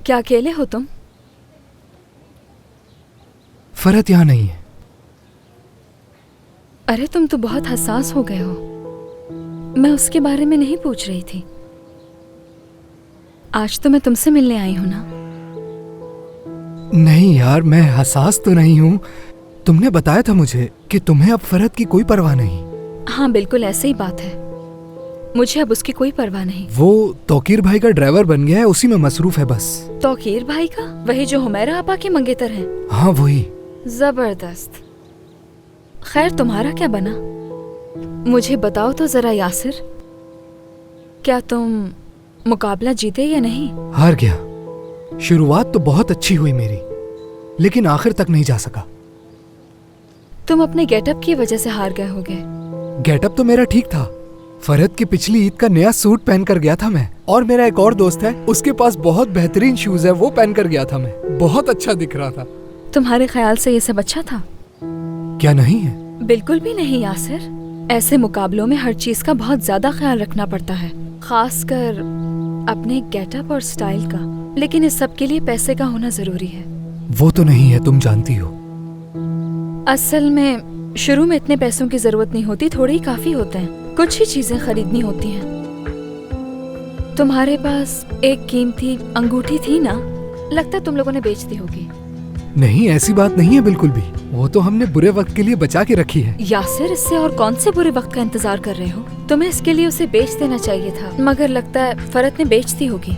क्या अकेले हो तुम? फरहत यहाँ नहीं है। अरे तुम तो बहुत हसास हो गए हो। मैं उसके बारे में नहीं पूछ रही थी। आज तो मैं तुमसे मिलने आई हूं ना। नहीं यार, मैं हसास तो नहीं हूँ। तुमने बताया था मुझे कि तुम्हें अब फरहत की कोई परवाह नहीं। हाँ बिल्कुल ऐसे ही बात है। मुझे अब उसकी कोई परवाह नहीं। वो तौकीर भाई का ड्राइवर बन गया है, उसी में मसरूफ है बस। तौकीर भाई का? वही जो हुमैरा आपा के मंगेतर हैं? हाँ वही। जबरदस्त। खैर तुम्हारा क्या बना? मुझे बताओ तो जरा यासिर, क्या तुम मुकाबला जीते या नहीं? हार गया। शुरुआत तो बहुत अच्छी हुई मेरी, लेकिन आखिर तक नहीं जा सका। तुम अपने गेटअप की वजह से हार गए होगे। गेटअप तो मेरा ठीक था। फरहत की पिछली ईद का नया सूट पहन कर गया था मैं, और मेरा एक और दोस्त है, उसके पास बहुत बेहतरीन शूज है, वो पहन कर गया था मैं। बहुत अच्छा दिख रहा था। तुम्हारे ख्याल से ये सब अच्छा था? क्या नहीं है? बिल्कुल भी नहीं यासिर। ऐसे मुकाबलों में हर चीज का बहुत ज्यादा ख्याल रखना पड़ता है, खासकर अपने गेटअप और स्टाइल का। लेकिन इस सब के लिए पैसे का होना जरूरी है। वो तो नहीं है, तुम जानती हो। असल में शुरू में इतने पैसों की जरूरत नहीं होती, थोड़े ही काफी होते हैं। कुछ ही चीजें खरीदनी होती हैं। तुम्हारे पास एक कीमती अंगूठी थी ना, लगता है तुम लोगों ने बेच दी होगी। नहीं, ऐसी बात नहीं है बिल्कुल भी। वो तो हमने बुरे वक्त के लिए बचा के रखी है। यासिर, इससे और कौन से बुरे वक्त का इंतजार कर रहे हो? तुम्हें इसके लिए उसे बेच देना चाहिए था, मगर लगता है फरहत ने बेच दी होगी।